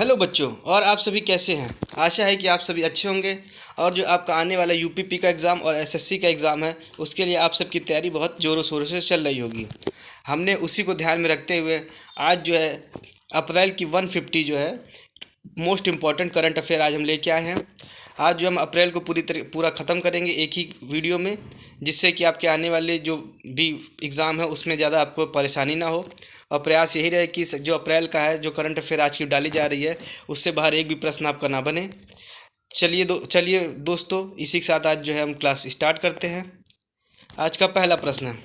Hello बच्चों, और आप सभी कैसे हैं। आशा है कि आप सभी अच्छे होंगे। और जो आपका आने वाला यूपीपी का एग्ज़ाम और एसएससी का एग्ज़ाम है, उसके लिए आप सबकी तैयारी बहुत ज़ोरों शोरों से चल रही होगी। हमने उसी को ध्यान में रखते हुए आज जो है अप्रैल की 150 जो है मोस्ट इम्पॉर्टेंट करंट अफेयर आज हम लेके आए हैं। आज जो हम अप्रैल को पूरा ख़त्म करेंगे एक ही वीडियो में, जिससे कि आपके आने वाले जो भी एग्ज़ाम है उसमें ज़्यादा आपको परेशानी ना हो। और प्रयास यही रहे कि जो अप्रैल का है, जो करंट अफेयर आज की डाली जा रही है, उससे बाहर एक भी प्रश्न आपका ना बने। चलिए दोस्तों, इसी के साथ आज जो है हम क्लास स्टार्ट करते हैं। आज का पहला प्रश्न है,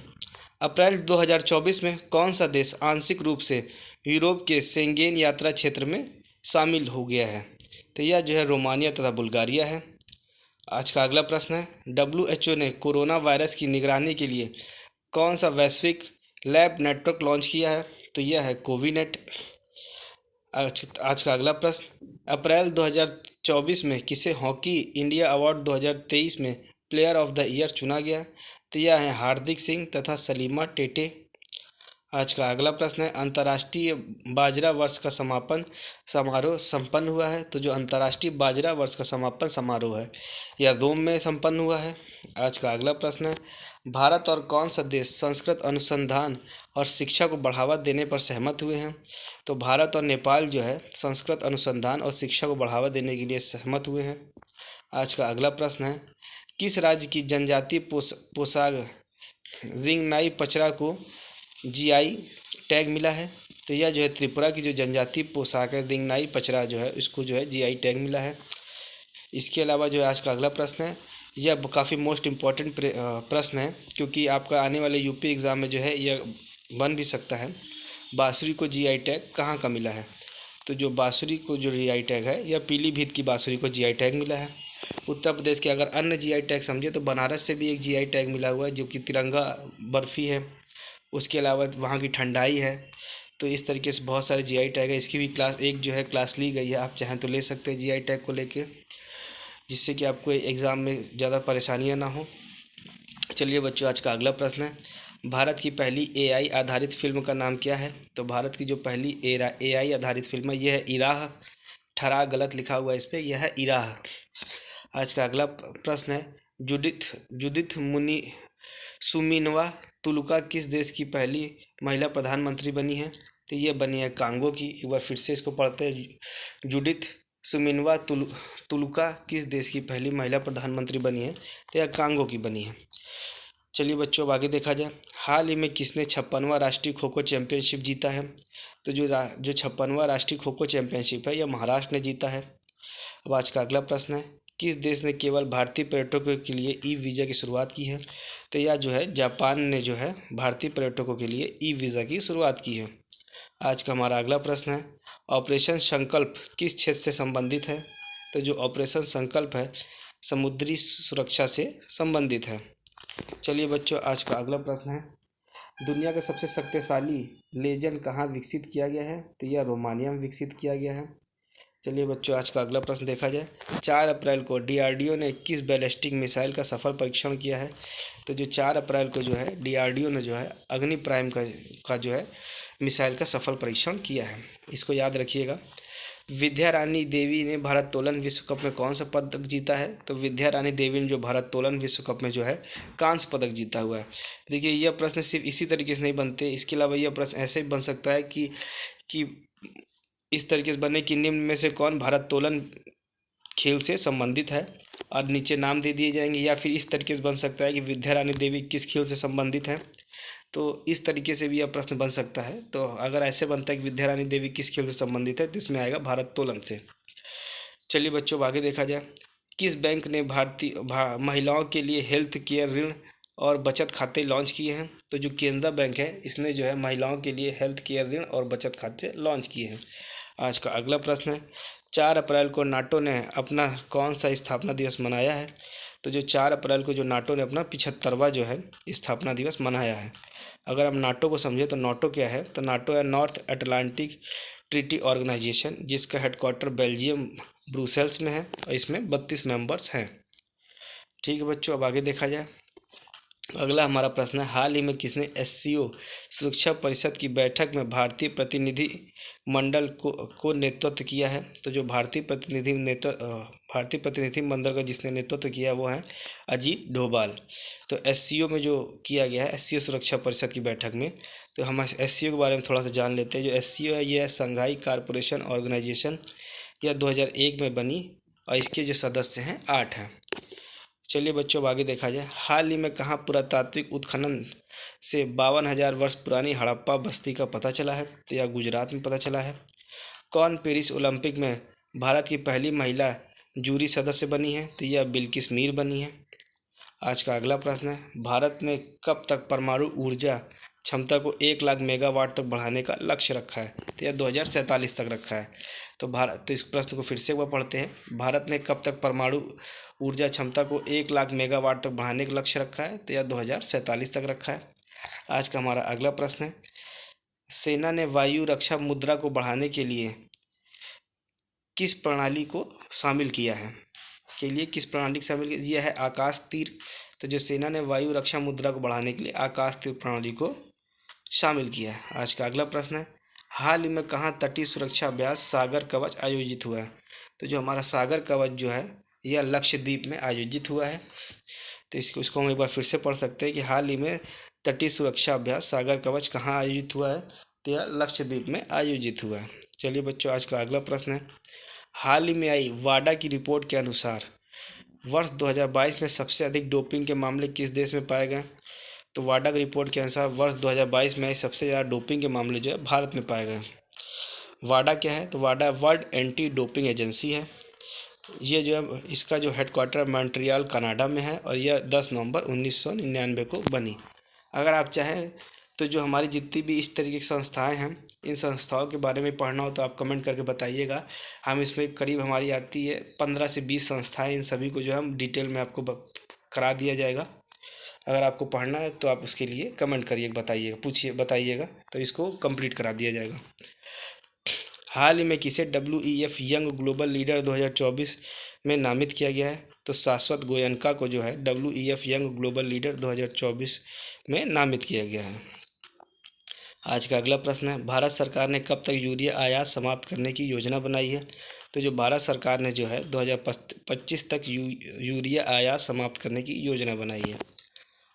अप्रैल 2024 में कौन सा देश आंशिक रूप से यूरोप के शेंगेन यात्रा क्षेत्र में शामिल हो गया है। तो यह जो है रोमानिया तथा बुल्गारिया है। आज का अगला प्रश्न है, WHO ने कोरोना वायरस की निगरानी के लिए कौन सा वैश्विक लैब नेटवर्क लॉन्च किया है। तो यह है कोविनेट। आज का अगला प्रश्न, अप्रैल 2024 में किसे हॉकी इंडिया अवार्ड 2023 में प्लेयर ऑफ द ईयर चुना गया। तो यह है हार्दिक सिंह तथा सलीमा टेटे। आज का अगला प्रश्न है, अंतर्राष्ट्रीय बाजरा वर्ष का समापन समारोह संपन्न हुआ है। तो जो अंतर्राष्ट्रीय बाजरा वर्ष का समापन समारोह है, यह रोम में संपन्न हुआ है। आज का अगला प्रश्न है, भारत और कौन सा देश संस्कृत अनुसंधान और शिक्षा को बढ़ावा देने पर सहमत हुए हैं। तो भारत और नेपाल जो है संस्कृत अनुसंधान और शिक्षा को बढ़ावा देने के लिए सहमत हुए हैं। आज का अगला प्रश्न है, किस राज्य की जनजातीय पोशाक रिंगनाई पचरा को जीआई टैग मिला है। तो यह जो है त्रिपुरा की जो जनजातीय पोशाक है रिंगनाई पचरा जो है, इसको जो है जीआई टैग मिला है। इसके अलावा जो है आज का अगला प्रश्न है, यह काफ़ी मोस्ट इम्पॉर्टेंट प्रश्न है, क्योंकि आपका आने वाले यूपी एग्ज़ाम में जो है यह बन भी सकता है। बाँसुरी को जीआई टैग कहाँ का मिला है। तो जो बाँसुरी को जो जीआई टैग है, यह पीलीभीत की बाँसुरी को जीआई टैग मिला है। उत्तर प्रदेश के अगर अन्य जीआई टैग समझे तो बनारस से भी एक जीआई टैग मिला हुआ है, जो कि तिरंगा बर्फ़ी है। उसके अलावा वहाँ की ठंडाई है। तो इस तरीके से बहुत सारे जीआई टैग है। इसकी भी क्लास एक जो है क्लास ली गई है, आप चाहें तो ले सकते हैं जीआई टैग को लेके, जिससे कि आपको एग्ज़ाम में ज़्यादा परेशानियाँ ना हो। चलिए बच्चों, आज का अगला प्रश्न है, भारत की पहली एआई आधारित फिल्म का नाम क्या है। तो भारत की जो पहली एआई आधारित फिल्म है, यह है इराह। ठरा गलत लिखा हुआ है इस पर, यह है इराह। आज का अगला प्रश्न है, जुडिथ जुडिथ मुनि सुमिनवा तुलुका किस देश की पहली महिला प्रधानमंत्री बनी है। तो ये बनी है कांगो की। एक बार फिर से इसको पढ़ते हैं, जुडिथ सुमिनवा तुलुका किस देश की पहली महिला प्रधानमंत्री बनी है। तो यह कांगो की बनी है। चलिए बच्चों, अब आगे देखा जाए, हाल ही में किसने 56वां राष्ट्रीय खो खो चैंपियनशिप जीता है। तो जो 56वां राष्ट्रीय खो खो चैंपियनशिप है, यह महाराष्ट्र ने जीता है। अब आज का अगला प्रश्न है, किस देश ने केवल भारतीय पर्यटकों के लिए ई वीज़ा की शुरुआत की है। तो यह जो है जापान ने जो है भारतीय पर्यटकों के लिए ई वीज़ा की शुरुआत की है। आज का हमारा अगला प्रश्न है, ऑपरेशन संकल्प किस क्षेत्र से संबंधित है। तो जो ऑपरेशन संकल्प है समुद्री सुरक्षा से संबंधित है। चलिए बच्चों, आज का अगला प्रश्न है, दुनिया का सबसे शक्तिशाली लेजर कहाँ विकसित किया गया है। तो यह रोमानिया में विकसित किया गया है। चलिए बच्चों, आज का अगला प्रश्न देखा जाए, 4 अप्रैल को डीआरडीओ ने किस बैलिस्टिक मिसाइल का सफल परीक्षण किया है। तो जो 4 अप्रैल को जो है डीआरडीओ ने जो है अग्नि प्राइम का जो है मिसाइल का सफल परीक्षण किया है। इसको याद रखिएगा। विद्या रानी देवी ने भारोत्तोलन विश्व कप में कौन सा पदक जीता है। तो विद्या रानी देवी ने जो भारोत्तोलन विश्व कप में जो है कांस्य पदक जीता हुआ है। देखिए, यह प्रश्न सिर्फ इसी तरीके से नहीं बनते, इसके अलावा यह प्रश्न ऐसे भी बन सकता है कि इस तरीके से बने कि निम्न में से कौन भारोत्तोलन खेल से संबंधित है, और नीचे नाम दे दिए जाएंगे। या फिर इस तरीके से बन सकता है कि विद्या रानी देवी किस खेल से संबंधित है। तो इस तरीके से भी यह प्रश्न बन सकता है। तो अगर ऐसे बनता है कि विद्या रानी देवी किस खेल से संबंधित है, तो इसमें आएगा भारोत्तोलन से। चलिए बच्चों, आगे देखा जाए, किस बैंक ने महिलाओं के लिए हेल्थ केयर ऋण और बचत खाते लॉन्च किए हैं। तो जो केनरा बैंक है, इसने जो है महिलाओं के लिए हेल्थ केयर ऋण और बचत खाते लॉन्च किए हैं। आज का अगला प्रश्न है, 4 अप्रैल को नाटो ने अपना कौन सा स्थापना दिवस मनाया है। तो जो 4 अप्रैल को जो नाटो ने अपना 75वां जो है स्थापना दिवस मनाया है। अगर हम नाटो को समझे तो नाटो क्या है, तो नाटो है नॉर्थ अटलांटिक ट्रीटी ऑर्गेनाइजेशन, जिसका हेडक्वार्टर बेल्जियम ब्रुसेल्स में है, और इसमें 32 मेंबर्स हैं। ठीक है बच्चों, अब आगे देखा जाए, अगला हमारा प्रश्न है, हाल ही में किसने एससीओ सुरक्षा परिषद की बैठक में भारतीय प्रतिनिधि मंडल को नेतृत्व किया है? तो जो भारतीय प्रतिनिधि मंडल का जिसने नेतृत्व किया वो है अजीत डोभाल। तो एससीओ में जो किया गया है एससीओ सुरक्षा परिषद की बैठक में, तो हम एससीओ के बारे में थोड़ा सा जान लेते हैं। जो एससीओ है ये संघाई कॉरपोरेशन ऑर्गेनाइजेशन, यह 2001 में बनी और इसके जो सदस्य हैं 8 हैं। चलिए बच्चों अब आगे देखा जाए, हाल ही में कहाँ पुरातात्विक उत्खनन से 52,000 वर्ष पुरानी हड़प्पा बस्ती का पता चला है? तो यह गुजरात में पता चला है। कौन पेरिस ओलंपिक में भारत की पहली महिला जूरी सदस्य बनी है? तो यह बिल्किस मीर बनी है। आज का अगला प्रश्न है, भारत ने कब तक परमाणु ऊर्जा क्षमता को 1 लाख मेगावाट तक बढ़ाने का लक्ष्य रखा है? तो यह 2047 तक रखा है। तो इस प्रश्न को फिर से एक बार पढ़ते हैं, भारत ने कब तक परमाणु ऊर्जा क्षमता को 1 लाख मेगावाट तक बढ़ाने का लक्ष्य रखा है? तो यह 2047 तक रखा है। आज का हमारा अगला प्रश्न है, सेना ने वायु रक्षा मुद्रा को बढ़ाने के लिए किस प्रणाली को शामिल किया है? किस प्रणाली को शामिल किया? यह है आकाश तीर। तो जो सेना ने वायु रक्षा मुद्रा को बढ़ाने के लिए आकाश तीर प्रणाली को शामिल किया है। आज का अगला प्रश्न है, हाल ही में कहाँ तटीय सुरक्षा अभ्यास सागर कवच आयोजित हुआ है? तो जो हमारा सागर कवच जो है यह लक्षद्वीप में आयोजित हुआ है। तो इसको हम एक बार फिर से पढ़ सकते हैं कि हाल ही में तटीय सुरक्षा अभ्यास सागर कवच कहाँ आयोजित हुआ है? तो यह लक्षद्वीप में आयोजित हुआ है। चलिए बच्चों आज का अगला प्रश्न है, हाल ही में आई वाडा की रिपोर्ट के अनुसार वर्ष 2022 में सबसे अधिक डोपिंग के मामले किस देश में पाए गए? तो वाडा की रिपोर्ट के अनुसार वर्ष 2022 में सबसे ज़्यादा डोपिंग के मामले जो है भारत में पाए गए। वाडा क्या है? तो वाडा वर्ल्ड एंटी डोपिंग एजेंसी है। ये जो है इसका जो हेडक्वार्टर मॉन्ट्रियल कनाडा में है और यह 10 नवंबर 1999 को बनी। अगर आप चाहें तो जो हमारी जितनी भी इस तरीके की संस्थाएं हैं इन संस्थाओं के बारे में पढ़ना हो तो आप कमेंट करके बताइएगा। हम इसमें करीब हमारी आती है 15 से 20 संस्थाएं, इन सभी को जो है हम डिटेल में आपको करा दिया जाएगा। अगर आपको पढ़ना है तो आप उसके लिए कमेंट करिए, बताइएगा तो इसको कंप्लीट करा दिया जाएगा। हाल ही में किसे WEF यंग ग्लोबल लीडर 2024 में नामित किया गया है? तो शाश्वत गोयनका को जो है WEF यंग ग्लोबल लीडर 2024 में नामित किया गया है। आज का अगला प्रश्न है, भारत सरकार ने कब तक यूरिया आयात समाप्त करने की योजना बनाई है? तो जो भारत सरकार ने जो है 2025 तक यूरिया आयात समाप्त करने की योजना बनाई है।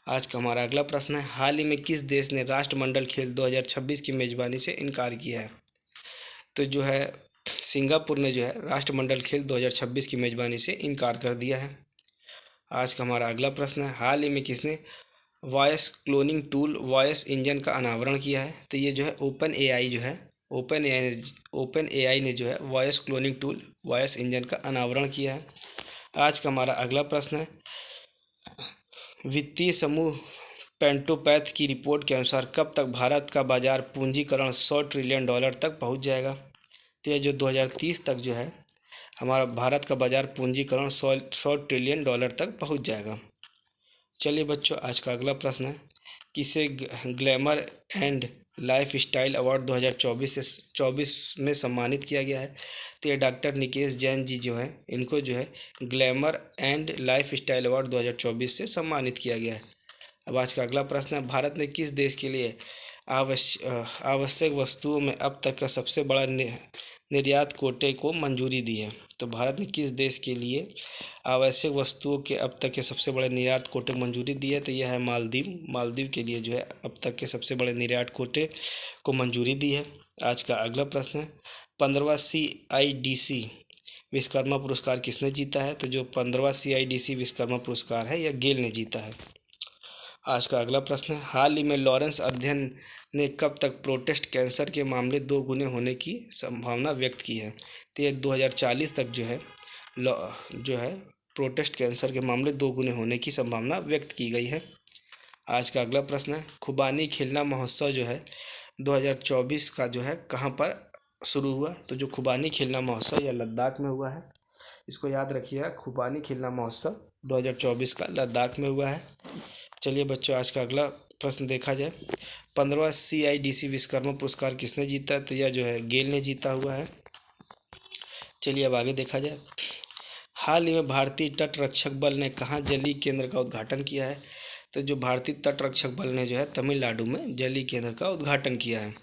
आज का हमारा अगला प्रश्न है, हाल ही में किस देश ने राष्ट्रमंडल खेल 2026 की मेजबानी से इनकार किया है? तो जो है सिंगापुर ने जो है राष्ट्रमंडल खेल 2026 की मेजबानी से इनकार कर दिया है। आज का हमारा अगला प्रश्न है, हाल ही में किसने voice cloning tool voice engine का अनावरण किया है? तो ये जो है ओपन एआई ने जो है voice cloning tool voice engine का अनावरण किया है। आज का हमारा अगला प्रश्न है, वित्तीय समूह पेंटोपैथ की रिपोर्ट के अनुसार कब तक भारत का बाजार पूंजीकरण $100 ट्रिलियन तक पहुंच जाएगा? तो यह जो 2030 तक जो है हमारा भारत का बाजार पूंजीकरण 100 ट्रिलियन डॉलर तक पहुंच जाएगा। चलिए बच्चों आज का अगला प्रश्न है, किसे glamour and life style award 2024 में सम्मानित किया गया है? तो ये डॉक्टर निकेश जैन जी जो है इनको जो है glamour and life style award 2024 से सम्मानित किया गया है। अब आज का अगला प्रश्न है, भारत ने किस देश के लिए आवश्यक वस्तुओं में अब तक का सबसे बड़ा निर्यात कोटे को मंजूरी दी है? तो भारत ने किस देश के लिए आवश्यक वस्तुओं के अब तक के सबसे बड़े निर्यात कोटे को मंजूरी दी है? तो यह है मालदीव के लिए जो है अब तक के सबसे बड़े निर्यात कोटे को मंजूरी दी है। आज का अगला प्रश्न है, 15वां CIDC विश्वकर्मा पुरस्कार किसने जीता है? तो जो 15वां CIDC विश्वकर्मा पुरस्कार है यह गेल ने जीता है। आज का अगला प्रश्न है, हाल ही में लॉरेंस अध्ययन ने कब तक प्रोस्टेट कैंसर के मामले 2 गुने होने की संभावना व्यक्त की है? तो ये 2040 तक जो है प्रोस्टेट कैंसर के मामले 2 गुने होने की संभावना व्यक्त की गई है। आज का अगला प्रश्न है, खुबानी खेलना महोत्सव जो है 2024 का जो है कहाँ पर शुरू हुआ? तो जो खुबानी खेलना महोत्सव यह लद्दाख में हुआ है। इसको याद रखिएगा, खुबानी खेलना महोत्सव 2024 का लद्दाख में हुआ है। चलिए बच्चों आज का अगला प्रश्न देखा जाए, 15वां CIDC विश्वकर्मा पुरस्कार किसने जीता है? तो यह जो है गेल ने जीता हुआ है। चलिए अब आगे देखा जाए, हाल ही में भारतीय तट रक्षक बल ने कहाँ जलीय केंद्र का उद्घाटन किया है? तो जो भारतीय तटरक्षक बल ने जो है तमिलनाडु में जलीय केंद्र का उद्घाटन किया है।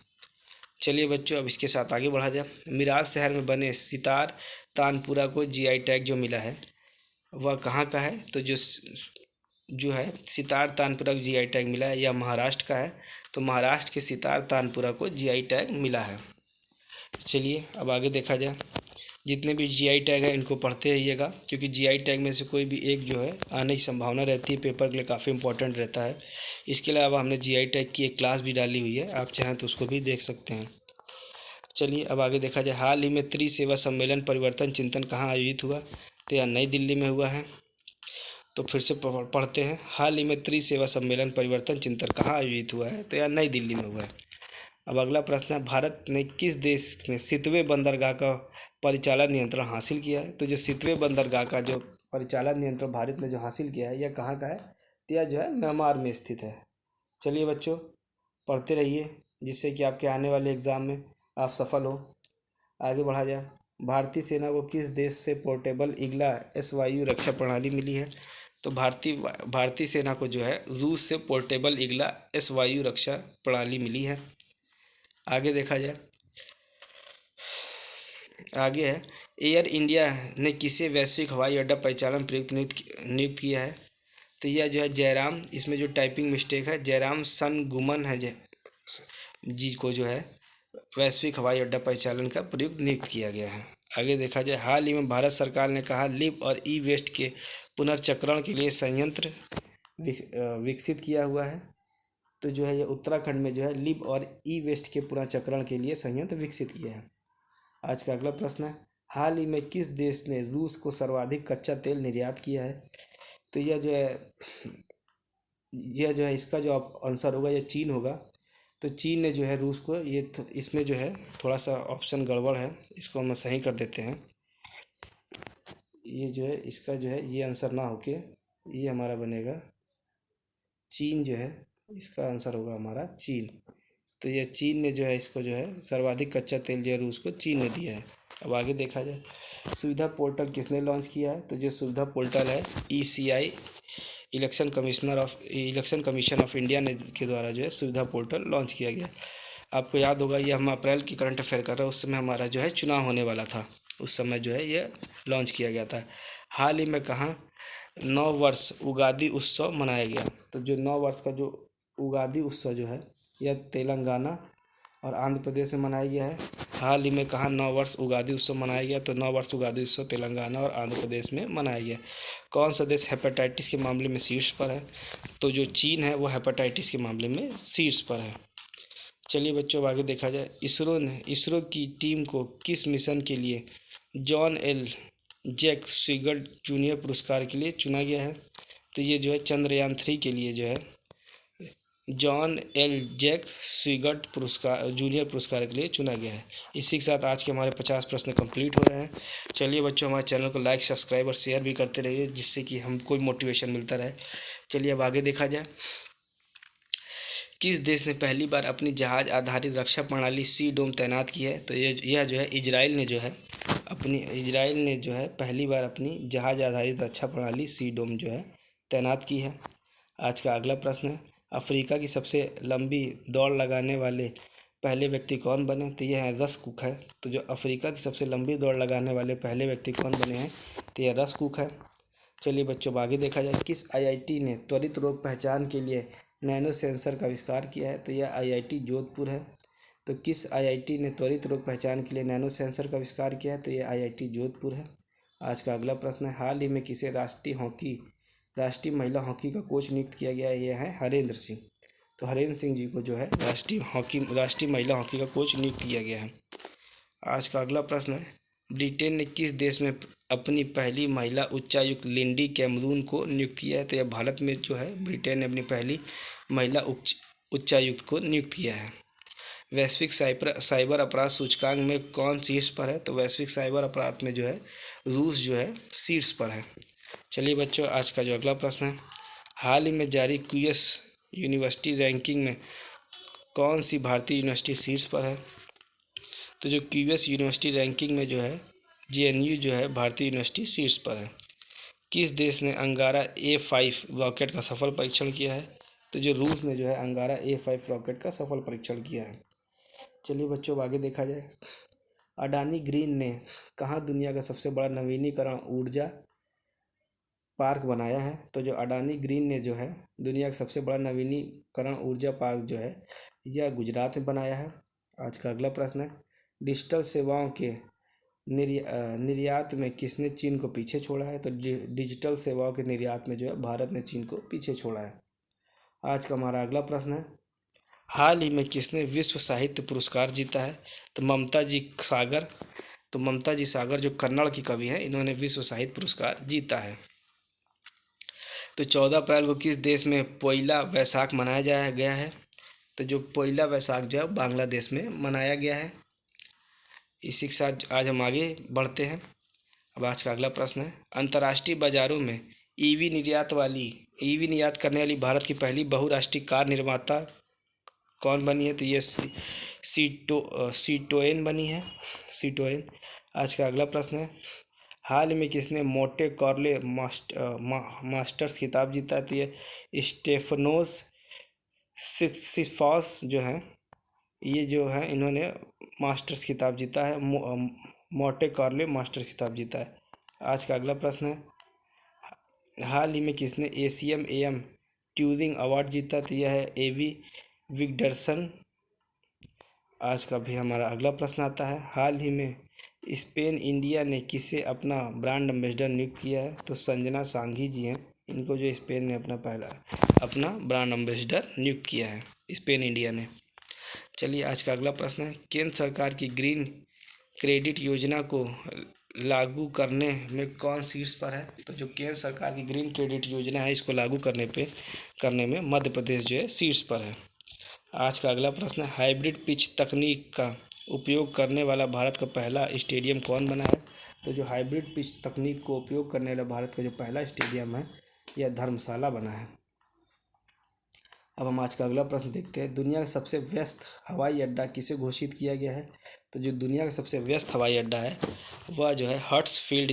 चलिए बच्चों, अब इसके साथ आगे बढ़ा जाए। मिराज शहर में बने सितार तानपुरा को जीआई टैग जो मिला है वह कहाँ का है? तो जो है सितार तानपुरा को जीआई टैग मिला है, यह महाराष्ट्र का है। तो महाराष्ट्र के सितार तानपुरा को जीआई टैग मिला है। चलिए अब आगे देखा जाए। जितने भी जीआई टैग है इनको पढ़ते रहिएगा, क्योंकि जीआई टैग में से कोई भी एक जो है आने की संभावना रहती है, पेपर के लिए काफ़ी इंपॉर्टेंट रहता है। इसके अलावा हमने जीआई टैग की एक क्लास भी डाली हुई है, आप चाहें तो उसको भी देख सकते हैं। चलिए अब आगे देखा जाए। हाल ही में त्रिसेवा सम्मेलन परिवर्तन चिंतन कहाँ आयोजित हुआ? तो यह नई दिल्ली में हुआ है। तो फिर से पढ़ते हैं। हाल ही में त्रिसेवा सम्मेलन परिवर्तन चिंतन कहाँ आयोजित हुआ है? तो यह नई दिल्ली में हुआ है। अब अगला प्रश्न है, भारत ने किस देश में सितवे बंदरगाह का परिचालन नियंत्रण हासिल किया है? तो जो सितवे बंदरगाह का जो परिचालन नियंत्रण भारत ने जो हासिल किया है यह कहाँ का है? तो यह जो है म्यांमार में स्थित है। चलिए बच्चों, पढ़ते रहिए, जिससे कि आपके आने वाले एग्ज़ाम में आप सफल हो। आगे बढ़ा जाए। भारतीय सेना को किस देश से पोर्टेबल ईगला SYU रक्षा प्रणाली मिली है? तो भारतीय सेना को जो है रूस से पोर्टेबल ईगला SYU रक्षा प्रणाली मिली है। आगे देखा जाए। आगे है, एयर इंडिया ने किसे वैश्विक हवाई अड्डा परिचालन प्रयुक्त नियुक्त किया है? तो यह जो है जयराम, इसमें जो टाइपिंग मिस्टेक है, जयराम सनगुमन है जी को जो है वैश्विक हवाई अड्डा परिचालन का प्रयुक्त नियुक्त किया गया है। आगे देखा जाए। हाल ही में भारत सरकार ने कहा लिव और ई वेस्ट के पुनर्चक्रण के लिए संयंत्र विकसित किया हुआ है। तो जो है ये उत्तराखंड में जो है लिव और ई वेस्ट के पुनर्चक्रण के लिए संयंत्र विकसित किया है। आज का अगला प्रश्न है, हाल ही में किस देश ने रूस को सर्वाधिक कच्चा तेल निर्यात किया है? तो यह जो है इसका जो आंसर होगा यह चीन होगा। तो चीन ने जो है रूस को इसमें जो है थोड़ा सा ऑप्शन गड़बड़ है, इसको हम सही कर देते हैं। ये जो है इसका जो है ये आंसर ना होके ये हमारा बनेगा चीन, जो है इसका आंसर होगा हमारा चीन। तो यह चीन ने जो है इसको जो है सर्वाधिक कच्चा तेल जो है रूस को चीन ने दिया है। अब आगे देखा जाए। सुविधा पोर्टल किसने लॉन्च किया है? तो जो सुविधा पोर्टल है ECI election commission of India ने के द्वारा जो है सुविधा पोर्टल लॉन्च किया गया। आपको याद होगा ये हम अप्रैल की करंट अफेयर कर रहे हैं, उस समय हमारा जो है चुनाव होने वाला था, उस समय जो है ये लॉन्च किया गया था। हाल ही में कहाँ 9 वर्ष उगादी उत्सव मनाया गया? तो जो 9 वर्ष का जो उगादी उत्सव जो है यह तेलंगाना और आंध्र प्रदेश में मनाया गया है। हाल ही में कहाँ 9 वर्ष उगादी उत्सव मनाया गया? तो 9 वर्ष उगादी उत्सव तेलंगाना और आंध्र प्रदेश में मनाया गया। कौन सा देश हेपेटाइटिस के मामले में शीर्ष पर है? तो जो चीन है वो हेपेटाइटिस के मामले में शीर्ष पर है। चलिए बच्चों, आगे देखा जाए। इसरो की टीम को किस मिशन के लिए जॉन एल जैक स्विगर्ट जूनियर पुरस्कार के लिए चुना गया है? तो ये जो है चंद्रयान 3 के लिए जो है जॉन एल जैक स्विगर्ट जूनियर पुरस्कार के लिए चुना गया है। इसी के साथ आज के हमारे 50 प्रश्न कंप्लीट हो रहे हैं। चलिए बच्चों, हमारे चैनल को लाइक, सब्सक्राइब और शेयर भी करते रहिए, जिससे कि हमको मोटिवेशन मिलता रहे। चलिए अब आगे देखा जाए। किस देश ने पहली बार अपनी जहाज आधारित रक्षा प्रणाली सी डोम तैनात की है? तो यह जो है इजराइल ने जो है पहली बार अपनी जहाज आधारित रक्षा प्रणाली सी डोम जो है तैनात की है। आज का अगला प्रश्न है, अफ्रीका की सबसे लंबी दौड़ लगाने वाले पहले व्यक्ति कौन बने? तो यह है रस कुक है। तो जो अफ्रीका की सबसे लंबी दौड़ लगाने वाले पहले व्यक्ति कौन बने हैं? तो यह रस कुक है। चलिए बच्चों, आगे देखा जाए। किस IIT ने त्वरित रोग पहचान के लिए नैनो सेंसर का आविष्कार किया है? तो यह IIT जोधपुर है। तो किस IIT ने त्वरित रोग पहचान के लिए नैनो सेंसर का आविष्कार किया है? तो यह IIT जोधपुर है। आज का अगला प्रश्न है, हाल ही में किसे राष्ट्रीय महिला हॉकी का कोच नियुक्त किया गया है? यह है हरेंद्र सिंह। तो हरेंद्र सिंह जी को जो है राष्ट्रीय महिला हॉकी का कोच नियुक्त किया गया है। आज का अगला प्रश्न है, ब्रिटेन ने किस देश में अपनी पहली महिला उच्चायुक्त लिंडी कैमरून को नियुक्त किया है? तो यह भारत में जो है ब्रिटेन ने अपनी पहली महिला उच्चायुक्त को नियुक्त किया है। वैश्विक साइबर अपराध सूचकांक में कौन शीर्ष पर है? तो वैश्विक साइबर अपराध में जो है रूस जो है शीर्ष पर है। चलिए बच्चों, आज का जो अगला प्रश्न है, हाल ही में जारी क्यूएस यूनिवर्सिटी रैंकिंग में कौन सी भारतीय यूनिवर्सिटी शीर्ष पर है? तो जो क्यूएस यूनिवर्सिटी रैंकिंग में जो है JNU जो है भारतीय यूनिवर्सिटी शीर्ष पर है। किस देश ने अंगारा A5 रॉकेट का सफल परीक्षण किया है? तो जो रूस ने जो है अंगारा A5 रॉकेट का सफल परीक्षण किया है। चलिए बच्चों, अब आगे देखा जाए। अडानी ग्रीन ने कहाँ दुनिया का सबसे बड़ा नवीनीकरण ऊर्जा पार्क बनाया है? तो जो अडानी ग्रीन ने जो है दुनिया का सबसे बड़ा नवीनीकरण ऊर्जा पार्क जो है यह गुजरात में बनाया है। आज का अगला प्रश्न है, डिजिटल सेवाओं के निर्यात में किसने चीन को पीछे छोड़ा है? तो डिजिटल सेवाओं के निर्यात में जो है भारत ने चीन को पीछे छोड़ा है। आज का हमारा अगला प्रश्न है, हाल ही में किसने विश्व साहित्य पुरस्कार जीता है? तो ममता जी सागर जो कन्नड़ की कवि हैं, इन्होंने विश्व साहित्य पुरस्कार जीता है। तो 14 अप्रैल को किस देश में पोइला वैसाख मनाया जाया गया है? तो जो पोइला वैसाख जो है बांग्लादेश में मनाया गया है। इसी के साथ आज हम आगे बढ़ते हैं। अब आज का अगला प्रश्न है, अंतर्राष्ट्रीय बाजारों में ईवी निर्यात करने वाली भारत की पहली बहुराष्ट्रीय कार निर्माता कौन बनी है? तो ये सीटोएन बनी है, सीटोएन। आज का अगला प्रश्न है, हाल में किसने मोंटे कार्लो मास्टर्स खिताब जीता है? तो ये स्टेफनोस सिसिफॉस जो है, ये जो है इन्होंने मास्टर्स खिताब जीता है, मोंटे कार्लो मास्टर्स खिताब जीता है। आज का अगला प्रश्न है, हाल ही में किसने एशियन एम ट्यूरिंग अवार्ड जीता? तो यह है एवी विगडरसन। आज का भी हमारा अगला प्रश्न आता है, हाल ही में स्पेन इंडिया ने किसे अपना ब्रांड एम्बेसडर नियुक्त किया है? तो संजना सांघी जी हैं, इनको जो स्पेन ने अपना ब्रांड एम्बेसडर नियुक्त किया है स्पेन इंडिया ने। चलिए आज का अगला प्रश्न है, केंद्र सरकार की ग्रीन क्रेडिट योजना को लागू करने में कौन शीर्ष पर है? तो जो केंद्र सरकार की ग्रीन क्रेडिट योजना है, इसको लागू करने में मध्य प्रदेश जो है शीर्ष पर है। आज का अगला प्रश्न है, हाइब्रिड पिच तकनीक का उपयोग करने वाला भारत का पहला स्टेडियम कौन बना है? तो जो हाइब्रिड पिच तकनीक को उपयोग करने वाला भारत का जो पहला स्टेडियम है, यह धर्मशाला बना है। अब हम आज का अगला प्रश्न देखते हैं, दुनिया का सबसे व्यस्त हवाई अड्डा किसे घोषित किया गया है? तो जो दुनिया का सबसे व्यस्त हवाई अड्डा है वह जो है हर्ट्सफील्ड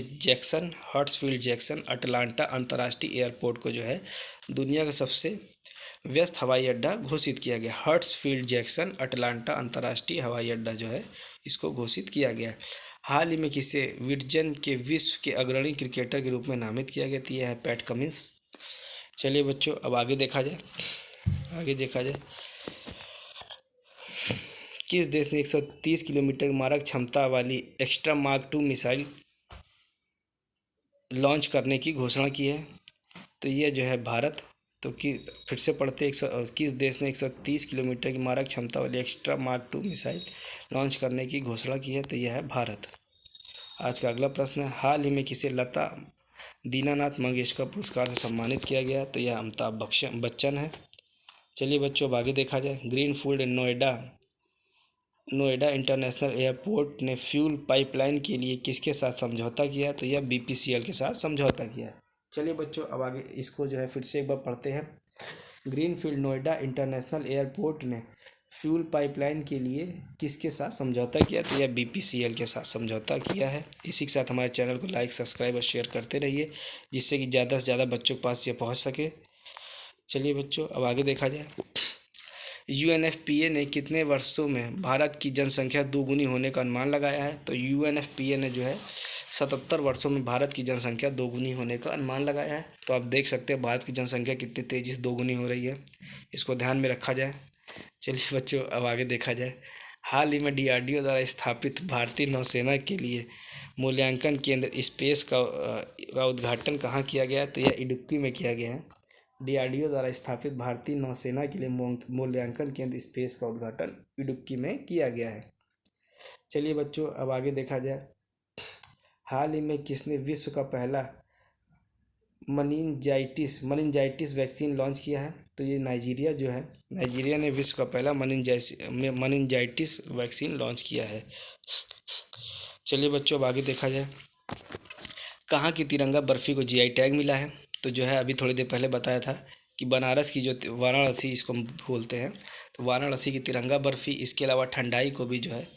जैक्सन अटलांटा अंतर्राष्ट्रीय एयरपोर्ट को जो है दुनिया का सबसे व्यस्त हवाई अड्डा घोषित किया गया। हर्ट्सफील्ड जैक्सन अटलांटा अंतर्राष्ट्रीय हवाई अड्डा जो है इसको घोषित किया गया। हाल ही में किसे विजडन के विश्व के अग्रणी क्रिकेटर के रूप में नामित किया गया? यह है पैट कमिंस। चलिए बच्चों, अब आगे देखा जाए। किस देश ने 130 किलोमीटर मारक क्षमता वाली एक्स्ट्रा मार्क 2 मिसाइल लॉन्च करने की घोषणा की है? तो यह जो है भारत। तो फिर से पढ़ते, किस देश ने 130 किलोमीटर की मारक क्षमता वाली एक्स्ट्रा मार्क 2 मिसाइल लॉन्च करने की घोषणा की है? तो यह है भारत। आज का अगला प्रश्न है, हाल ही में किसे लता दीनानाथ मंगेशकर पुरस्कार से सम्मानित किया गया? तो यह अमिताभ बच्चन है। चलिए बच्चों, अब आगे देखा जाए। ग्रीनफील्ड नोएडा इंटरनेशनल एयरपोर्ट ने फ्यूल पाइपलाइन के लिए किसके साथ समझौता किया? तो यह BPCL के साथ समझौता किया है। चलिए बच्चों, अब आगे इसको जो है फिर से एक बार पढ़ते हैं। ग्रीनफील्ड नोएडा इंटरनेशनल एयरपोर्ट ने फ्यूल पाइपलाइन के लिए किसके साथ समझौता किया? तो यह BPCL के साथ समझौता किया है। इसी के साथ हमारे चैनल को लाइक, सब्सक्राइब और शेयर करते रहिए, जिससे कि ज़्यादा से ज़्यादा बच्चों के पास ये पहुँच सके। चलिए बच्चों, अब आगे देखा जाए। UNFPA ने कितने वर्षों में भारत की जनसंख्या दोगुनी होने का अनुमान लगाया है? तो UNFPA ने जो है 77 वर्षों में भारत की जनसंख्या दोगुनी होने का अनुमान लगाया है। तो आप देख सकते हैं भारत की जनसंख्या कितनी तेज़ी से दोगुनी हो रही है, इसको ध्यान में रखा जाए। चलिए बच्चों, अब आगे देखा जाए। हाल ही में DRDO द्वारा स्थापित भारतीय नौसेना के लिए मूल्यांकन केंद्र स्पेस का उद्घाटन कहाँ किया गया? तो यह इडुक्की में किया गया है। DRDO द्वारा स्थापित भारतीय नौसेना के लिए मूल्यांकन केंद्र स्पेस का उद्घाटन इडुक्की में किया गया है। चलिए बच्चों, अब आगे देखा जाए। हाल ही में किसने विश्व का पहला मनिंजाइटिस वैक्सीन लॉन्च किया है? तो ये नाइजीरिया ने विश्व का पहला मनिंजाइटिस वैक्सीन लॉन्च किया है। चलिए बच्चों, अब आगे देखा जाए। कहाँ की तिरंगा बर्फ़ी को GI टैग मिला है? तो जो है अभी थोड़ी देर पहले बताया था कि बनारस की जो वाराणसी इसको बोलते हैं, तो वाराणसी की तिरंगा बर्फ़ी, इसके अलावा ठंडाई को भी जो है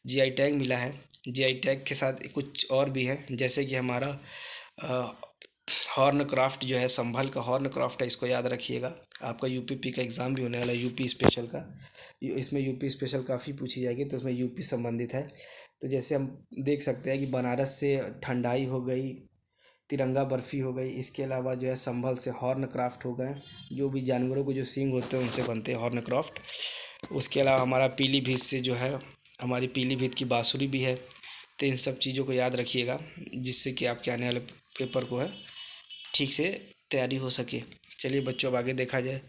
GI टैग मिला है। GI टैग के साथ कुछ और भी है, जैसे कि हमारा हॉर्न क्राफ्ट जो है, संभल का हॉर्न क्राफ्ट है, इसको याद रखिएगा। आपका यूपीपी का एग्ज़ाम भी होने वाला है, यूपी स्पेशल का। इसमें यूपी स्पेशल काफ़ी पूछी जाएगी, तो उसमें यूपी संबंधित है। तो जैसे हम देख सकते हैं कि बनारस से ठंडाई हो गई, तिरंगा बर्फ़ी हो गई, इसके अलावा जो है संभल से हॉर्न क्राफ्ट हो गए, जो भी जानवरों को जो सींग होते हैं उनसे बनते हैं हॉर्न क्राफ्ट। उसके अलावा हमारा पीलीभीत से जो है, हमारी पीलीभीत की बाँसुरी भी है। तो इन सब चीज़ों को याद रखिएगा, जिससे कि आपके आने वाले पेपर को है ठीक से तैयारी हो सके। चलिए बच्चों, अब आगे देखा जाए।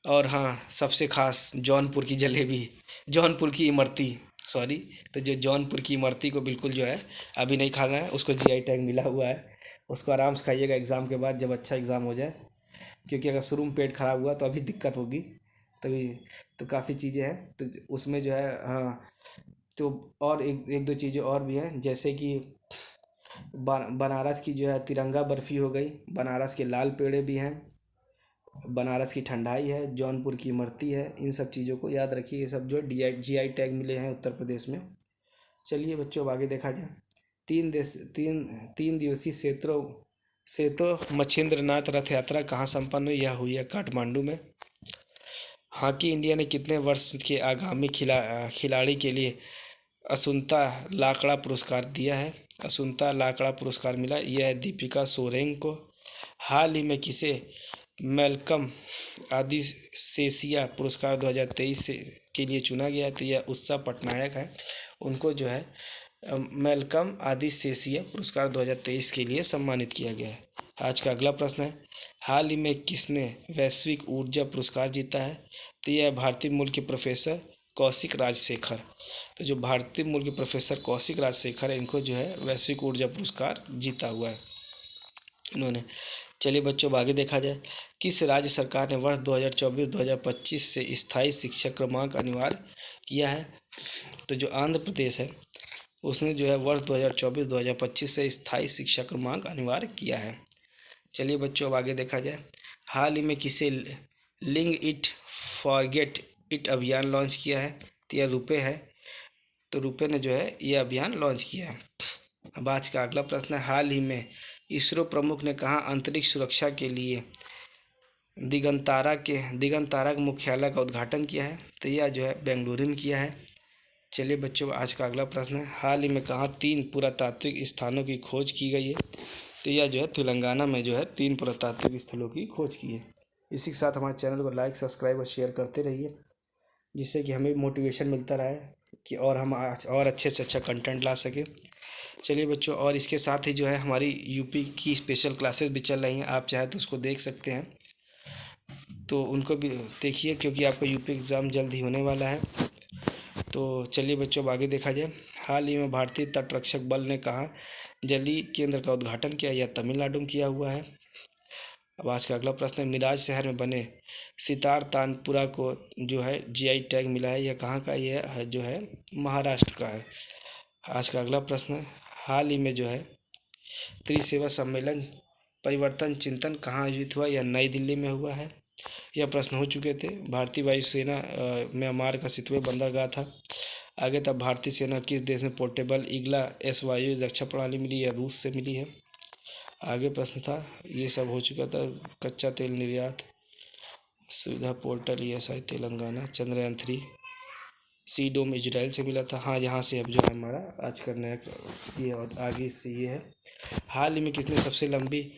और हाँ, सबसे ख़ास जौनपुर की जलेबी, जौनपुर की इमरती, सॉरी। तो जो जौनपुर की इमरती को बिल्कुल जो है अभी नहीं खाना है, उसको जीआई टैग मिला हुआ है। उसको आराम से खाइएगा एग्ज़ाम के बाद, जब अच्छा एग्ज़ाम हो जाए। क्योंकि अगर शुरू में पेट खराब हुआ तो अभी दिक्कत होगी। तभी तो काफ़ी चीज़ें हैं, तो उसमें जो है, हाँ। तो और एक एक दो चीज़ें और भी हैं, जैसे कि बनारस की जो है तिरंगा बर्फ़ी हो गई, बनारस के लाल पेड़े भी हैं, बनारस की ठंडाई है, जौनपुर की इमरती है। इन सब चीज़ों को याद रखिए, ये सब जो जीआई टैग मिले हैं उत्तर प्रदेश में। चलिए बच्चों, अब आगे देखा जाए। 3 दिवसीय सेतो मछिंद्रनाथ रथ यात्रा कहाँ संपन्न हुई? यह हुई है काठमांडू में। हॉकी इंडिया ने कितने वर्ष के आगामी खिलाड़ी के लिए असुंता लाकड़ा पुरस्कार दिया है? असुंता लाकड़ा पुरस्कार मिला, यह है दीपिका सोरेंग को। हाल ही में किसे मैल्कम आदिसेसिया पुरस्कार 2023 के लिए चुना गया है? तो यह उत्सव पटनायक है, उनको जो है मैल्कम आदिसेसिया पुरस्कार 2023 के लिए सम्मानित किया गया है। आज का अगला प्रश्न है, हाल ही में किसने वैश्विक ऊर्जा पुरस्कार जीता है? तो यह भारतीय मूल के प्रोफेसर कौशिक राजशेखर। तो जो भारतीय मूल के प्रोफेसर कौशिक राजशेखर है, इनको जो है वैश्विक ऊर्जा पुरस्कार जीता हुआ है इन्होंने। चलिए बच्चों, अब आगे देखा जाए। किस राज्य सरकार ने वर्ष 2024-2025 से स्थायी शिक्षा क्रमांक अनिवार्य किया है? तो जो आंध्र प्रदेश है, उसने जो है वर्ष 2024-2025 से स्थायी शिक्षा क्रमांक अनिवार्य किया है। चलिए बच्चों, अब आगे देखा जाए। हाल ही में किसे लिंग इट फॉरगेट इट अभियान लॉन्च किया है? तो यह रुपए है। तो रुपए ने जो है ये अभियान लॉन्च किया है। अब आज का अगला प्रश्न है, हाल ही में इसरो प्रमुख ने कहाँ अंतरिक्ष सुरक्षा के लिए दिगंतारा के मुख्यालय का उद्घाटन किया है? तो यह जो है बेंगलुरु में किया है। चलिए बच्चों, आज का अगला प्रश्न है, हाल ही में कहाँ 3 पुरातात्विक स्थानों की खोज की गई है? तो यह जो है तेलंगाना में जो है 3 पुरातात्विक स्थलों की खोज की है। इसी के साथ हमारे चैनल को लाइक, सब्सक्राइब और शेयर करते रहिए, जिससे कि हमें मोटिवेशन मिलता रहे कि और हम आज और अच्छे से अच्छा कंटेंट ला सकें। चलिए बच्चों, और इसके साथ ही जो है हमारी यूपी की स्पेशल क्लासेस भी चल रही हैं, आप चाहे तो उसको देख सकते हैं, तो उनको भी देखिए, क्योंकि आपका यूपी एग्ज़ाम जल्द ही होने वाला है। तो चलिए बच्चों, अब आगे देखा जाए। हाल ही में भारतीय तटरक्षक बल ने कहा जलीय केंद्र का उद्घाटन किया? यह तमिलनाडु में किया हुआ है। अब आज का अगला प्रश्न है, मिराज शहर में बने सितार तानपुरा को जो है जीआई टैग मिला है, यह कहाँ का? यह है जो है महाराष्ट्र का है। आज का अगला प्रश्न है, हाल ही में जो है त्रिसेवा सम्मेलन परिवर्तन चिंतन कहाँ आयोजित हुआ? यह नई दिल्ली में हुआ है। यह प्रश्न हो चुके थे। भारतीय वायुसेना म्यांमार का सितवे बंदरगाह था। आगे तब भारतीय सेना किस देश में पोर्टेबल ईगला एस वायु रक्षा प्रणाली मिली? यह रूस से मिली है। आगे प्रश्न था, ये सब हो चुका था। कच्चा तेल निर्यात सुविधा पोर्टल ईएसआई तेलंगाना, चंद्रयान-3 सी डोम इजराइल से मिला था। हाँ, यहाँ से अब जो है हमारा आज का नया ये और आगे से ये है, हाल ही में किसने सबसे लंबी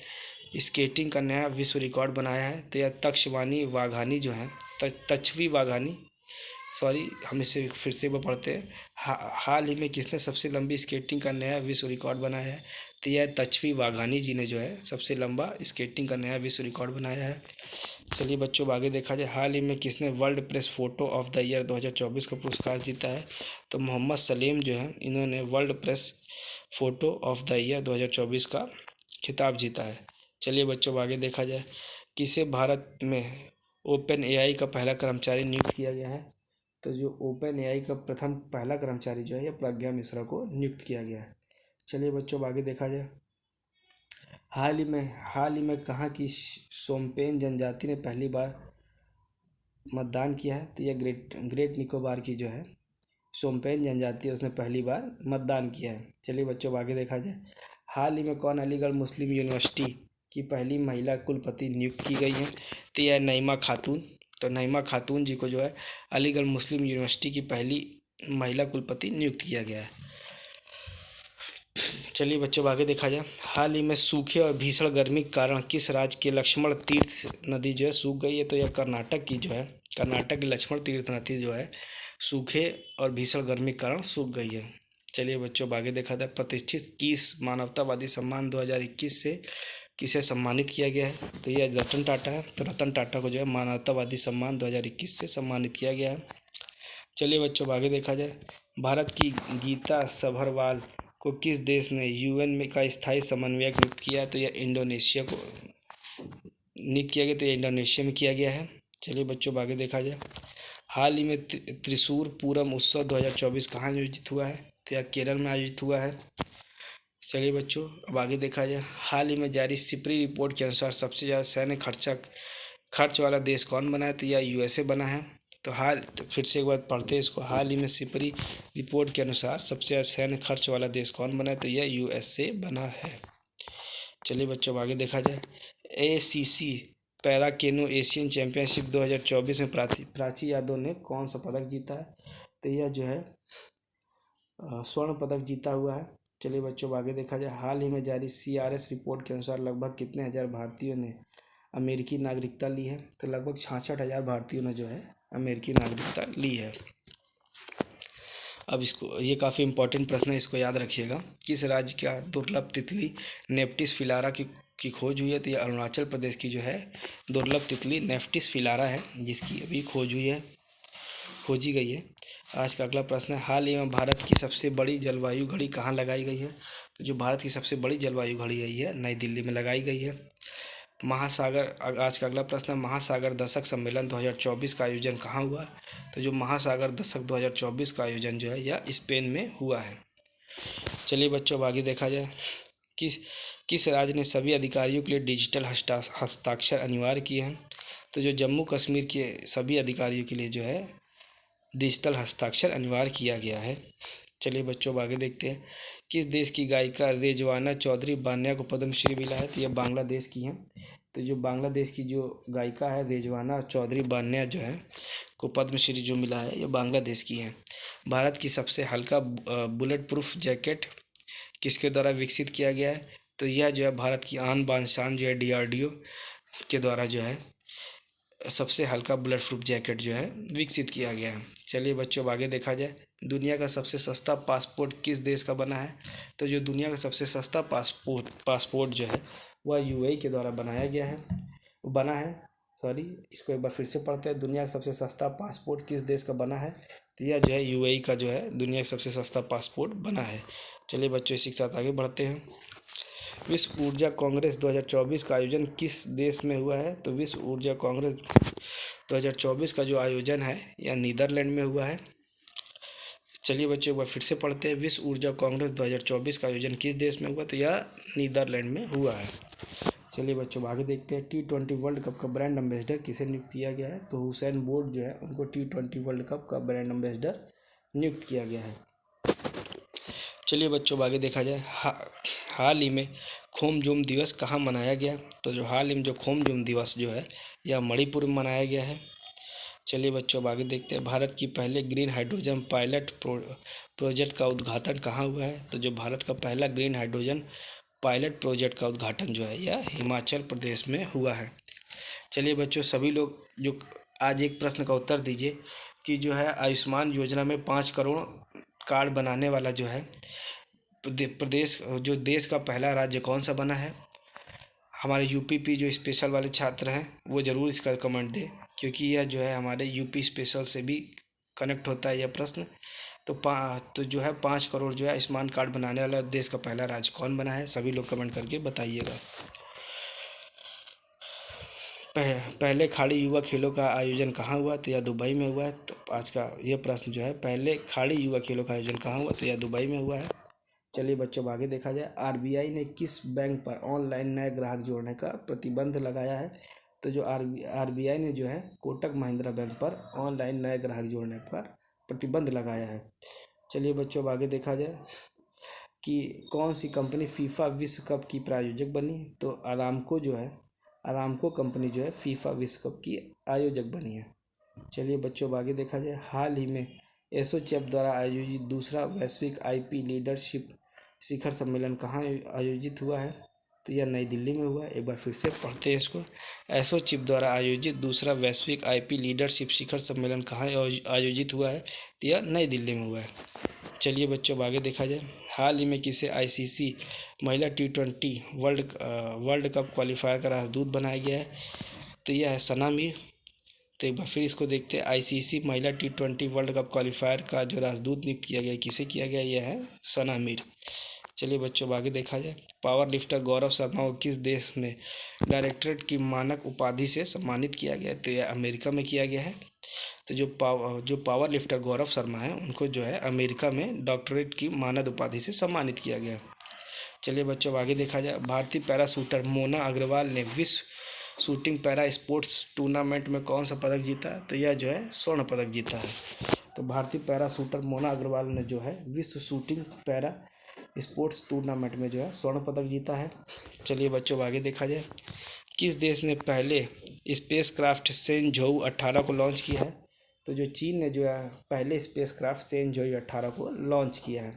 स्केटिंग का नया विश्व रिकॉर्ड बनाया है? तो यह तक्षवानी वाघानी जो है, तक्षवी वाघानी, सॉरी हम इसे फिर से पढ़ते हैं। हाल ही में किसने सबसे लंबी स्केटिंग का नया विश्व रिकॉर्ड बनाया है? तो यह तक्षवी वाघानी जी ने जो है सबसे लंबा स्केटिंग का नया विश्व रिकॉर्ड बनाया है। चलिए बच्चों, आगे देखा जाए। हाल ही में किसने world press photo of the year 2024 का पुरस्कार जीता है? तो मोहम्मद सलीम जो है, इन्होंने world press photo of the year 2024 का खिताब जीता है। चलिए बच्चों, आगे देखा जाए। किसे भारत में ओपन एआई का पहला कर्मचारी नियुक्त किया गया है? तो जो ओपन एआई का प्रथम पहला कर्मचारी जो है, यह प्रज्ञा मिश्रा को नियुक्त किया गया है। चलिए बच्चों, आगे देखा जाए। हाल ही में कहाँ की शोम्पेन जनजाति ने पहली बार मतदान किया है? तो यह ग्रेट निकोबार की जो है शोम्पेन जनजाति है, उसने पहली बार मतदान किया है। चलिए बच्चों, आगे देखा जाए। हाल ही में कौन अलीगढ़ मुस्लिम यूनिवर्सिटी की पहली महिला कुलपति नियुक्त की गई हैं? तो यह नईमा खातून। तो नईमा खातून जी को जो है अलीगढ़ मुस्लिम यूनिवर्सिटी की पहली महिला कुलपति नियुक्त किया गया है। चलिए बच्चों, आगे देखा जाए। हाल ही में सूखे और भीषण गर्मी के कारण किस राज्य के लक्ष्मण तीर्थ नदी जो है सूख गई है? तो यह कर्नाटक की जो है, कर्नाटक की लक्ष्मण तीर्थ नदी जो है सूखे और भीषण गर्मी के कारण सूख गई है। चलिए बच्चों, आगे देखा जाए। प्रतिष्ठित किस मानवतावादी सम्मान 2021 से किसे सम्मानित किया गया है? तो यह रतन टाटा है। तो रतन टाटा को जो है मानवतावादी सम्मान 2021 से सम्मानित किया गया है। चलिए बच्चों, आगे देखा जाए। भारत की गीता सभरवाल को किस देश ने यूएन में का स्थायी समन्वयक नियुक्त किया? तो यह इंडोनेशिया को नियुक्त किया गया। तो यह इंडोनेशिया में किया गया है। चलिए बच्चों, आगे देखा जाए। हाल ही में त्रिशूर पूरम उत्सव 2024 कहाँ आयोजित हुआ है? तो यह केरल में आयोजित हुआ है। चलिए बच्चों, अब आगे देखा जाए। हाल ही में जारी सिपरी रिपोर्ट के अनुसार सबसे ज़्यादा सैन्य खर्च वाला देश कौन बना है? तो यह यूएसए बना है। तो फिर से एक बार पढ़ते हैं इसको। हाल ही में सिपरी रिपोर्ट के अनुसार सबसे ज़्यादा सैन्य खर्च वाला देश कौन बना है? तो यह यूएसए बना है। चलिए बच्चों, आगे देखा जाए। एसीसी पैरा केनो एशियन चैंपियनशिप 2024 में प्राची यादव ने कौन सा पदक जीता है? तो यह जो है स्वर्ण पदक जीता हुआ है। चलिए बच्चों, आगे देखा जाए। हाल ही में जारी सीआरएस रिपोर्ट के अनुसार लगभग कितने हजार भारतीयों ने अमेरिकी नागरिकता ली है? तो लगभग 66,000 भारतीयों ने जो है अमेरिकी नागरिकता ली है। अब इसको, ये काफ़ी इंपॉर्टेंट प्रश्न है, इसको याद रखिएगा। किस राज्य का दुर्लभ तितली नेफ्टिस फिलारा की खोज हुई है? तो ये अरुणाचल प्रदेश की जो है दुर्लभ तितली नेफ्टिस फिलारा है, जिसकी अभी खोजी गई है। आज का अगला प्रश्न है। हाल ही में भारत की सबसे बड़ी जलवायु घड़ी कहाँ लगाई गई है? तो जो भारत की सबसे बड़ी जलवायु घड़ी है यह नई दिल्ली में लगाई गई है। आज का अगला प्रश्न है। महासागर दशक सम्मेलन 2024 का आयोजन कहाँ हुआ? तो जो महासागर दशक 2024 का आयोजन जो है यह स्पेन में हुआ है। चलिए बच्चों, अब आगे देखा जाए। किस राज्य ने सभी अधिकारियों के लिए डिजिटल हस्ताक्षर अनिवार्य किए हैं? तो जो जम्मू कश्मीर के सभी अधिकारियों के लिए जो है डिजिटल हस्ताक्षर अनिवार्य किया गया है। चलिए बच्चों, अब आगे देखते हैं। किस देश की गायिका रेजवाना चौधरी बान्या को पद्मश्री मिला है? तो यह बांग्लादेश की हैं। तो जो बांग्लादेश की जो गायिका है रेजवाना चौधरी बान्या जो है को पद्मश्री जो मिला है यह बांग्लादेश की है। भारत की सबसे हल्का बुलेट प्रूफ जैकेट किसके द्वारा विकसित किया गया है? तो यह जो है भारत की आन बान शान जो है डीआरडीओ के द्वारा जो है सबसे हल्का बुलेट प्रूफ जैकेट जो है विकसित किया गया है। चलिए बच्चों, अब आगे देखा जाए। दुनिया का सबसे सस्ता पासपोर्ट किस देश का बना है? तो जो दुनिया का सबसे सस्ता पासपोर्ट जो है वह यूएई के द्वारा बना है। सॉरी, इसको एक बार फिर से पढ़ते हैं। दुनिया का सबसे सस्ता पासपोर्ट किस देश का बना है? तो यह जो है यूएई का जो है दुनिया का सबसे सस्ता पासपोर्ट बना है। चलिए बच्चों, इसी के साथ आगे बढ़ते हैं। विश्व ऊर्जा कांग्रेस 2024 का आयोजन किस देश में हुआ है? तो विश्व ऊर्जा कांग्रेस 2024 का जो आयोजन है यह नीदरलैंड में हुआ है। चलिए बच्चों, एक बार फिर से पढ़ते हैं। विश्व ऊर्जा कांग्रेस 2024 का आयोजन किस देश में हुआ? तो यह नीदरलैंड में हुआ है। चलिए बच्चों, आगे देखते हैं। T20 वर्ल्ड कप का ब्रांड एम्बेसडर किसे नियुक्त किया गया है? तो हुसैन बोल्ट जो है उनको T20 वर्ल्ड कप का ब्रांड एम्बेसडर नियुक्त किया गया है। चलिए बच्चों, आगे देखा जाए। हाल ही में खोमजोम दिवस कहाँ मनाया गया? तो जो हाल ही में जो खोमजोम दिवस जो है यह मणिपुर में मनाया गया है। चलिए बच्चों, अब आगे देखते हैं। भारत की पहले ग्रीन हाइड्रोजन पायलट प्रोजेक्ट का उद्घाटन कहाँ हुआ है? तो जो भारत का पहला ग्रीन हाइड्रोजन पायलट प्रोजेक्ट का उद्घाटन जो है यह हिमाचल प्रदेश में हुआ है। चलिए बच्चों, सभी लोग जो आज एक प्रश्न का उत्तर दीजिए कि जो है आयुष्मान योजना में 5 करोड़ कार्ड बनाने वाला जो है प्रदेश जो देश का पहला राज्य कौन सा बना है? हमारे यूपी जो स्पेशल वाले छात्र हैं वो ज़रूर इसका कमेंट दें, क्योंकि यह जो है हमारे यूपी स्पेशल से भी कनेक्ट होता है यह प्रश्न। तो जो है 5 करोड़ जो है आयुष्मान कार्ड बनाने वाला देश का पहला राज्य कौन बना है? सभी लोग कमेंट करके बताइएगा। पहले खाड़ी युवा खेलों का आयोजन कहाँ हुआ? तो यह दुबई में हुआ है। तो आज का यह प्रश्न जो है पहले खाड़ी युवा खेलों का आयोजन कहाँ हुआ? तो यह दुबई में हुआ है। चलिए बच्चों, आगे देखा जाए। आरबीआई ने किस बैंक पर ऑनलाइन नए ग्राहक जोड़ने का प्रतिबंध लगाया है? तो जो आरबीआई ने जो है कोटक महिंद्रा बैंक पर ऑनलाइन नए ग्राहक जोड़ने पर प्रतिबंध लगाया है। चलिए बच्चों, अब आगे देखा जाए। कि कौन सी कंपनी फीफा विश्व कप की प्रायोजक बनी? तो अरामको जो है, अरामको कंपनी जो है फीफा विश्व कप की आयोजक बनी है। चलिए बच्चों, अब आगे देखा जाए। हाल ही में एसोचैम द्वारा आयोजित दूसरा वैश्विक आईपी लीडरशिप शिखर सम्मेलन कहाँ आयोजित हुआ है? तो यह नई दिल्ली में हुआ है। एक बार फिर से पढ़ते हैं इसको। एसोचैम द्वारा आयोजित दूसरा वैश्विक आईपी लीडरशिप शिखर सम्मेलन कहाँ आयोजित हुआ है? तो यह नई दिल्ली में हुआ है। चलिए बच्चों, अब आगे देखा जाए। हाल ही में किसे आईसीसी महिला T20 वर्ल्ड कप क्वालिफायर का राजदूत बनाया गया है? तो यह है सना मीर। तो एक बार फिर इसको देखते हैं। आईसीसी महिला T20 वर्ल्ड कप क्वालिफायर का जो राजदूत नियुक्त किया गया, किसे किया गया? यह है सना मीर। चलिए बच्चों, अब आगे देखा जाए। पावर लिफ्टर गौरव शर्मा को किस देश में डायरेक्टरेट की मानक उपाधि से सम्मानित किया गया? तो यह अमेरिका में किया गया है। तो जो पावर लिफ्टर गौरव शर्मा है, उनको जो है अमेरिका में डॉक्टरेट की मानद उपाधि से सम्मानित किया गया। चलिए बच्चों, अब आगे देखा जाए। भारतीय पैरा शूटर मोना अग्रवाल ने विश्व शूटिंग पैरा स्पोर्ट्स टूर्नामेंट में कौन सा पदक जीता? तो यह जो है स्वर्ण पदक जीता है। तो भारतीय पैरा शूटर मोना अग्रवाल ने जो है विश्व शूटिंग पैरा स्पोर्ट्स टूर्नामेंट में जो है स्वर्ण पदक जीता है। चलिए बच्चों, आगे देखा जाए। किस देश ने पहले स्पेस क्राफ्ट सेंझोउ 18 को लॉन्च किया है? तो जो चीन ने जो है पहले स्पेस क्राफ्ट सेंझोउ 18 को लॉन्च किया है।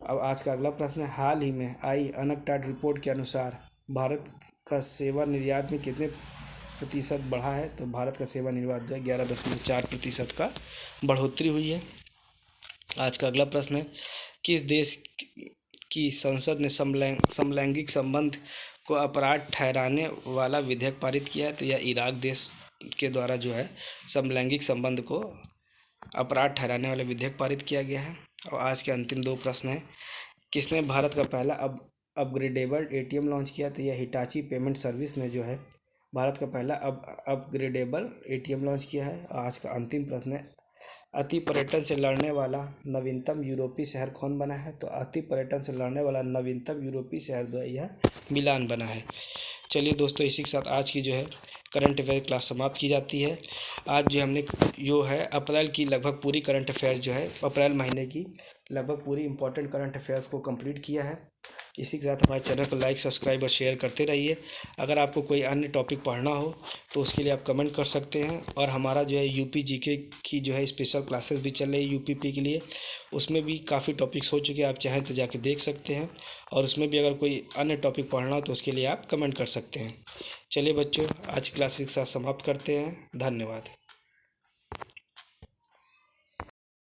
अब आज का अगला प्रश्न है। हाल ही में आई अनकटाड रिपोर्ट के अनुसार भारत का सेवा निर्यात में कितने प्रतिशत बढ़ा है? तो भारत का सेवा निर्यात जो है 11.4% का बढ़ोतरी हुई है। आज का अगला प्रश्न है। किस देश की संसद ने समलैंगिक संबंध को अपराध ठहराने वाला विधेयक पारित किया है? तो यह इराक देश के द्वारा जो है समलैंगिक संबंध को अपराध ठहराने वाला विधेयक पारित किया गया है। और आज के अंतिम दो प्रश्न हैं। किसने भारत का पहला अपग्रेडेबल एटीएम लॉन्च किया? तो यह हिटाची पेमेंट सर्विस ने जो है भारत का पहला अपग्रेडेबल एटीएम लॉन्च किया है। आज का अंतिम प्रश्न है। अति पर्यटन से लड़ने वाला नवीनतम यूरोपीय शहर कौन बना है? तो अति पर्यटन से लड़ने वाला नवीनतम यूरोपीय शहर जो है यह मिलान बना है। चलिए दोस्तों, इसी के साथ आज की जो है करंट अफेयर क्लास समाप्त की जाती है। आज जो हमने जो है अप्रैल की लगभग पूरी करंट अफेयर जो है अप्रैल महीने की लगभग पूरी इंपॉर्टेंट करंट अफेयर्स को कंप्लीट किया है। इसी के साथ हमारे चैनल को लाइक, सब्सक्राइब और शेयर करते रहिए। अगर आपको कोई अन्य टॉपिक पढ़ना हो तो उसके लिए आप कमेंट कर सकते हैं। और हमारा जो है यूपी जीके की जो है स्पेशल क्लासेस भी चल रही है यूपीपी के लिए। उसमें भी काफ़ी टॉपिक्स हो चुके हैं, आप चाहें तो जाके देख सकते हैं। और उसमें भी अगर कोई अन्य टॉपिक पढ़ना हो तो उसके लिए आप कमेंट कर सकते हैं। चलिए बच्चों, आज क्लास के साथ समाप्त करते हैं। धन्यवाद।